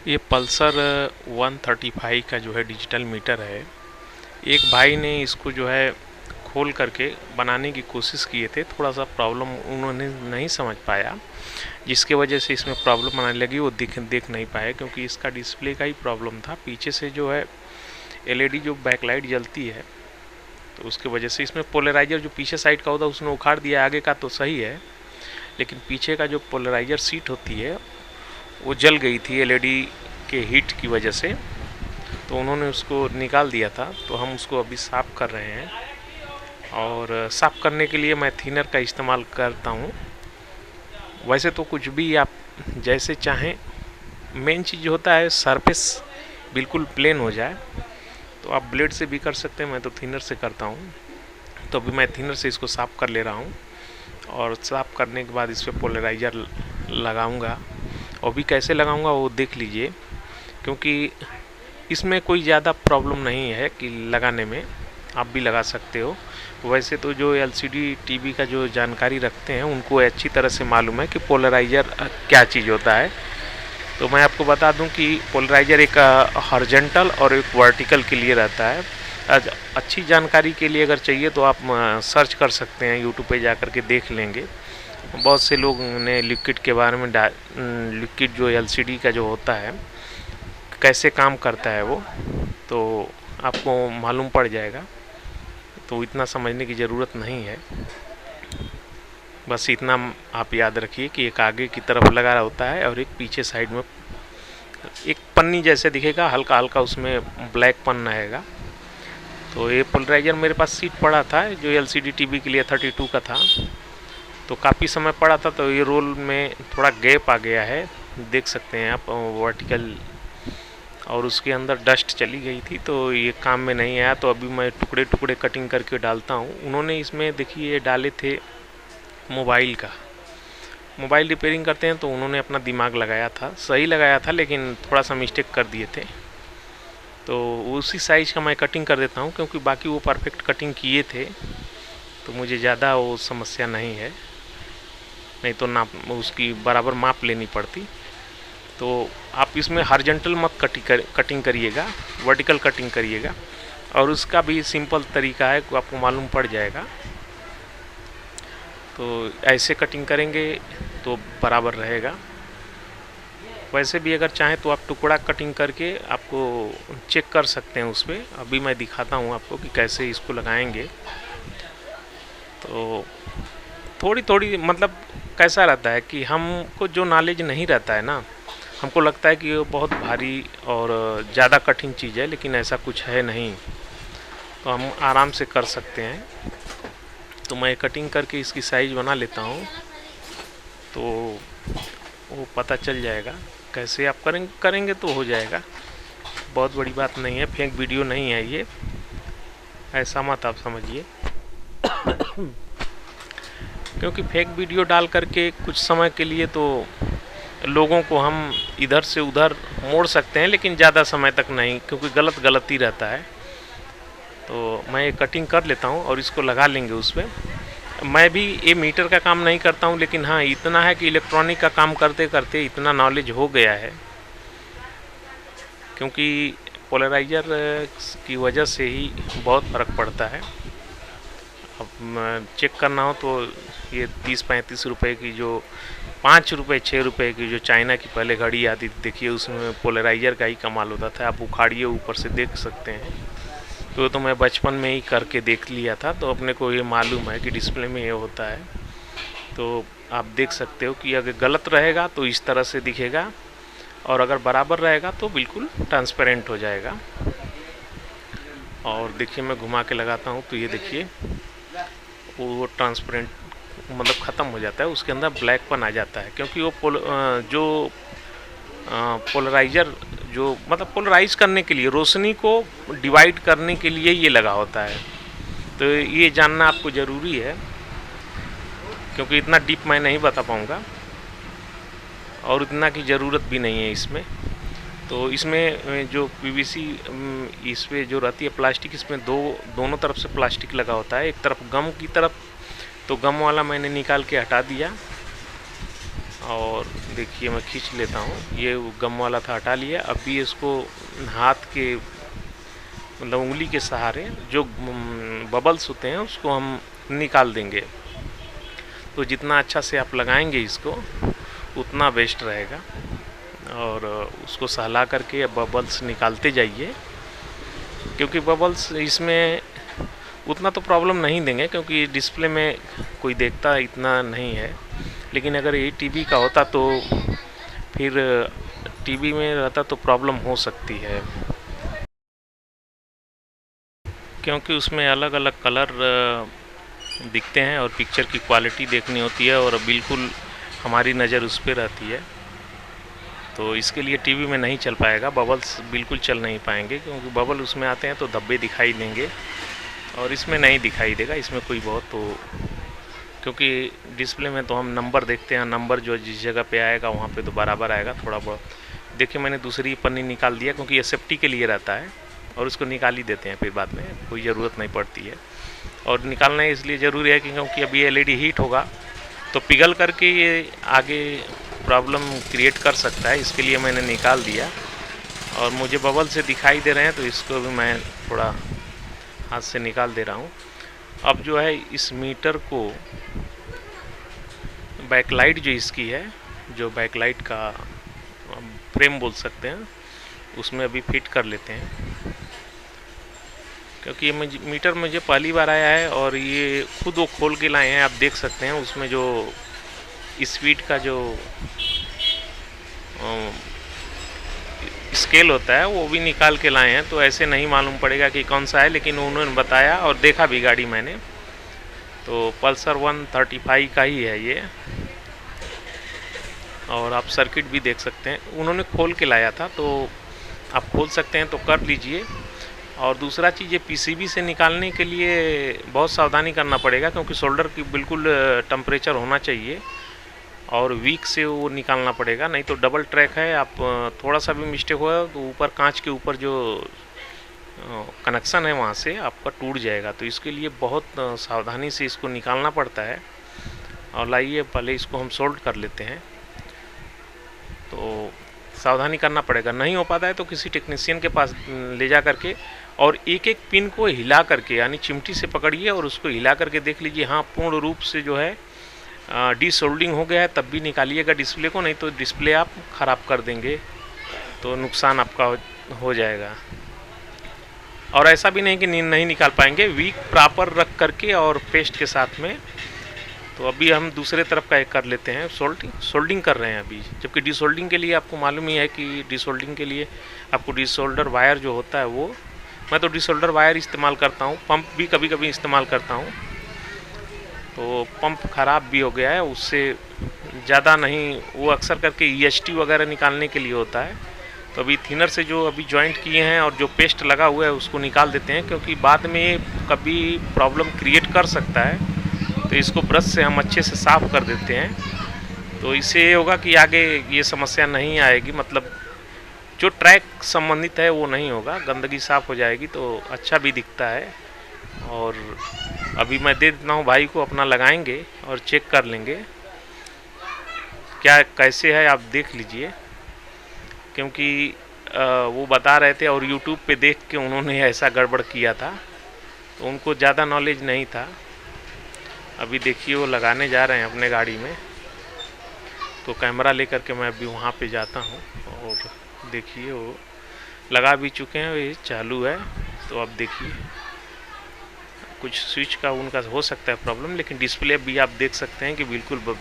ये पल्सर 135 का जो है डिजिटल मीटर है। एक भाई ने इसको जो है खोल करके बनाने की कोशिश किए थे, थोड़ा सा प्रॉब्लम उन्होंने नहीं समझ पाया, जिसके वजह से इसमें प्रॉब्लम आने लगी। वो देख नहीं पाए क्योंकि इसका डिस्प्ले का ही प्रॉब्लम था। पीछे से जो है एलईडी जो बैकलाइट जलती है, तो उसके वजह से इसमें पोलराइजर जो पीछे साइड का होता है उसने उखाड़ दिया। आगे का तो सही है, लेकिन पीछे का जो पोलराइजर सीट होती है वो जल गई थी एलईडी के हीट की वजह से, तो उन्होंने उसको निकाल दिया था। तो हम उसको अभी साफ़ कर रहे हैं, और साफ़ करने के लिए मैं थिनर का इस्तेमाल करता हूँ। वैसे तो कुछ भी आप जैसे चाहें, मेन चीज़ होता है सरफेस बिल्कुल प्लेन हो जाए। तो आप ब्लेड से भी कर सकते हैं, मैं तो थिनर से करता हूँ। तो अभी मैं थिनर से इसको साफ़ कर ले रहा हूँ, और साफ़ करने के बाद इस पर पोलराइज़र लगाऊंगा। और भी कैसे लगाऊंगा वो देख लीजिए, क्योंकि इसमें कोई ज़्यादा प्रॉब्लम नहीं है कि लगाने में, आप भी लगा सकते हो। वैसे तो जो एलसीडी टीवी का जो जानकारी रखते हैं उनको अच्छी तरह से मालूम है कि पोलराइज़र क्या चीज़ होता है। तो मैं आपको बता दूं कि पोलराइज़र एक हॉरिजॉन्टल और एक वर्टिकल के लिए रहता है। अच्छी जानकारी के लिए अगर चाहिए तो आप सर्च कर सकते हैं, यूट्यूब पे जा कर के देख लेंगे। बहुत से लोग ने लिक्विड के बारे में लिक्विड जो एलसीडी का जो होता है कैसे काम करता है वो तो आपको मालूम पड़ जाएगा। तो इतना समझने की ज़रूरत नहीं है, बस इतना आप याद रखिए कि एक आगे की तरफ लगा होता है और एक पीछे साइड में एक पन्नी जैसे दिखेगा, हल्का हल्का उसमें ब्लैक पन रहेगा। तो ये पोलराइजर मेरे पास सीट पड़ा था जो एलसीडी टीवी के लिए 32 का था, तो काफ़ी समय पड़ा था। तो ये रोल में थोड़ा गैप आ गया है, देख सकते हैं आप वर्टिकल, और उसके अंदर डस्ट चली गई थी तो ये काम में नहीं आया। तो अभी मैं टुकड़े टुकड़े कटिंग करके डालता हूँ। उन्होंने इसमें देखिए ये डाले थे मोबाइल का, मोबाइल रिपेयरिंग करते हैं तो उन्होंने अपना दिमाग लगाया था, सही लगाया था, लेकिन थोड़ा सा मिस्टेक कर दिए थे। तो उसी साइज़ का मैं कटिंग कर देता हूँ, क्योंकि बाकी वो परफेक्ट कटिंग किए थे तो मुझे ज़्यादा वो समस्या नहीं है, नहीं तो नाप उसकी बराबर माप लेनी पड़ती। तो आप इसमें हॉरिजॉन्टल मत कटिंग करिएगा, वर्टिकल कटिंग करिएगा। और उसका भी सिंपल तरीका है, आपको मालूम पड़ जाएगा। तो ऐसे कटिंग करेंगे तो बराबर रहेगा। वैसे भी अगर चाहें तो आप टुकड़ा कटिंग करके आपको चेक कर सकते हैं उस पर। अभी मैं दिखाता हूँ आपको कि कैसे इसको लगाएंगे। तो थोड़ी थोड़ी मतलब कैसा रहता है कि हमको जो नॉलेज नहीं रहता है ना, हमको लगता है कि वो बहुत भारी और ज़्यादा कठिन चीज़ है, लेकिन ऐसा कुछ है नहीं। तो हम आराम से कर सकते हैं। तो मैं कटिंग करके इसकी साइज़ बना लेता हूँ, तो वो पता चल जाएगा। कैसे आप करेंगे तो हो जाएगा, बहुत बड़ी बात नहीं है, फेक वीडियो नहीं है ये, ऐसा मत आप समझिए। क्योंकि फेक वीडियो डाल करके कुछ समय के लिए तो लोगों को हम इधर से उधर मोड़ सकते हैं, लेकिन ज़्यादा समय तक नहीं, क्योंकि गलत ही रहता है। तो मैं कटिंग कर लेता हूँ और इसको लगा लेंगे उस पर। मैं भी ये मीटर का काम नहीं करता हूँ, लेकिन हाँ इतना है कि इलेक्ट्रॉनिक का काम करते करते इतना नॉलेज हो गया है, क्योंकि पोलराइज़र की वजह से ही बहुत फ़र्क पड़ता है। अब चेक करना हो तो ये 30-35 रुपए की जो 5 रुपये 6 रुपये की जो चाइना की पहले घड़ी आती थी, देखिए उसमें पोलराइज़र का ही कमाल होता था। आप उखाड़िए ऊपर से देख सकते हैं। तो मैं बचपन में ही करके देख लिया था, तो अपने को ये मालूम है कि डिस्प्ले में ये होता है। तो आप देख सकते हो कि अगर गलत रहेगा तो इस तरह से दिखेगा, और अगर बराबर रहेगा तो बिल्कुल ट्रांसपेरेंट हो जाएगा। और देखिए मैं घुमा के लगाता हूँ तो ये देखिए वो ट्रांसपेरेंट मतलब ख़त्म हो जाता है, उसके अंदर ब्लैकपन आ जाता है, क्योंकि वो पोलराइज़र जो मतलब पोलराइज करने के लिए, रोशनी को डिवाइड करने के लिए ये लगा होता है। तो ये जानना आपको ज़रूरी है, क्योंकि इतना डीप मैं नहीं बता पाऊँगा और इतना की ज़रूरत भी नहीं है इसमें। तो इसमें जो पीवीसी इस पर जो रहती है प्लास्टिक, इसमें दोनों तरफ से प्लास्टिक लगा होता है। एक तरफ गम की तरफ, तो गम वाला मैंने निकाल के हटा दिया, और देखिए मैं खींच लेता हूँ, ये गम वाला था हटा लिया। अभी इसको हाथ के मतलब उंगली के सहारे जो बबल्स होते हैं उसको हम निकाल देंगे। तो जितना अच्छा से आप लगाएंगे इसको उतना बेस्ट रहेगा। और उसको सहला करके बबल्स निकालते जाइए, क्योंकि बबल्स इसमें उतना तो प्रॉब्लम नहीं देंगे क्योंकि डिस्प्ले में कोई देखता इतना नहीं है। लेकिन अगर ये टीवी का होता तो फिर टीवी में रहता तो प्रॉब्लम हो सकती है, क्योंकि उसमें अलग अलग कलर दिखते हैं और पिक्चर की क्वालिटी देखनी होती है और बिल्कुल हमारी नज़र उस पर रहती है। तो इसके लिए टीवी में नहीं चल पाएगा, बबल्स बिल्कुल चल नहीं पाएंगे, क्योंकि बबल उसमें आते हैं तो धब्बे दिखाई देंगे और इसमें नहीं दिखाई देगा। इसमें कोई बहुत तो क्योंकि डिस्प्ले में तो हम नंबर देखते हैं, नंबर जो जिस जगह पे आएगा वहाँ पे तो बराबर आएगा। थोड़ा बहुत देखिए मैंने दूसरी पन्नी निकाल दिया, क्योंकि ये सेफ्टी के लिए रहता है और उसको निकाल ही देते हैं, फिर बाद में कोई ज़रूरत नहीं पड़ती है। और निकालना इसलिए ज़रूरी है क्योंकि अभी एलईडी हीट होगा तो पिघल करके ये आगे प्रॉब्लम क्रिएट कर सकता है। इसके लिए मैंने निकाल दिया और मुझे बबल से दिखाई दे रहे हैं तो इसको भी मैं थोड़ा हाथ से निकाल दे रहा हूँ। अब जो है इस मीटर को बैकलाइट जो इसकी है, जो बैकलाइट का फ्रेम बोल सकते हैं, उसमें अभी फिट कर लेते हैं। क्योंकि ये मीटर मुझे पहली बार आया है और ये खुद वो खोल के लाए हैं, आप देख सकते हैं। उसमें जो स्पीड का जो स्केल होता है वो भी निकाल के लाए हैं, तो ऐसे नहीं मालूम पड़ेगा कि कौन सा है, लेकिन उन्होंने बताया और देखा भी गाड़ी मैंने, तो पल्सर 135 का ही है ये। और आप सर्किट भी देख सकते हैं, उन्होंने खोल के लाया था, तो आप खोल सकते हैं तो कर लीजिए। और दूसरा चीज़ ये पीसीबी से निकालने के लिए बहुत सावधानी करना पड़ेगा, क्योंकि सोल्डर की बिल्कुल टेम्परेचर होना चाहिए और वीक से वो निकालना पड़ेगा, नहीं तो डबल ट्रैक है। आप थोड़ा सा भी मिस्टेक हुआ तो ऊपर कांच के ऊपर जो कनेक्शन है वहाँ से आपका टूट जाएगा। तो इसके लिए बहुत सावधानी से इसको निकालना पड़ता है। और लाइए पहले इसको हम सोल्ड कर लेते हैं, तो सावधानी करना पड़ेगा। नहीं हो पाता है तो किसी टेक्नीशियन के पास ले जा करके और एक एक पिन को हिला करके, यानी चिमटी से पकड़िए और उसको हिला करके देख लीजिए, हाँ पूर्ण रूप से जो है डीसोल्डिंग हो गया है, तब भी निकालिएगा डिस्प्ले को, नहीं तो डिस्प्ले आप ख़राब कर देंगे तो नुकसान आपका हो जाएगा। और ऐसा भी नहीं कि नहीं निकाल पाएंगे, वीक प्रॉपर रख करके और पेस्ट के साथ में। तो अभी हम दूसरे तरफ का एक कर लेते हैं, सोल्डिंग कर रहे हैं अभी। जबकि डिसोल्डिंग के लिए आपको मालूम ही है कि डिसोल्डिंग के लिए आपको डिसोल्डर वायर जो होता है वो, मैं तो डिसोल्डर वायर इस्तेमाल करता हूँ, पंप भी कभी कभी इस्तेमाल करता हूँ। तो पंप ख़राब भी हो गया है, उससे ज़्यादा नहीं, वो अक्सर करके ईएसटी वगैरह निकालने के लिए होता है। तो अभी थिनर से जो अभी जॉइंट किए हैं और जो पेस्ट लगा हुआ है उसको निकाल देते हैं, क्योंकि बाद में कभी प्रॉब्लम क्रिएट कर सकता है। तो इसको ब्रश से हम अच्छे से साफ़ कर देते हैं, तो इससे ये होगा कि आगे ये समस्या नहीं आएगी, मतलब जो ट्रैक संबंधित है वो नहीं होगा, गंदगी साफ़ हो जाएगी तो अच्छा भी दिखता है। और अभी मैं दे देता हूँ भाई को, अपना लगाएंगे और चेक कर लेंगे क्या कैसे है, आप देख लीजिए। क्योंकि वो बता रहे थे और यूट्यूब पे देख के उन्होंने ऐसा गड़बड़ किया था, तो उनको ज़्यादा नॉलेज नहीं था। अभी देखिए वो लगाने जा रहे हैं अपने गाड़ी में, तो कैमरा लेकर के मैं अभी वहाँ पे जाता हूँ और देखिए वो लगा भी चुके हैं, ये चालू है। तो अब देखिए कुछ स्विच का उनका हो सकता है प्रॉब्लम, लेकिन डिस्प्ले भी आप देख सकते हैं कि बिल्कुल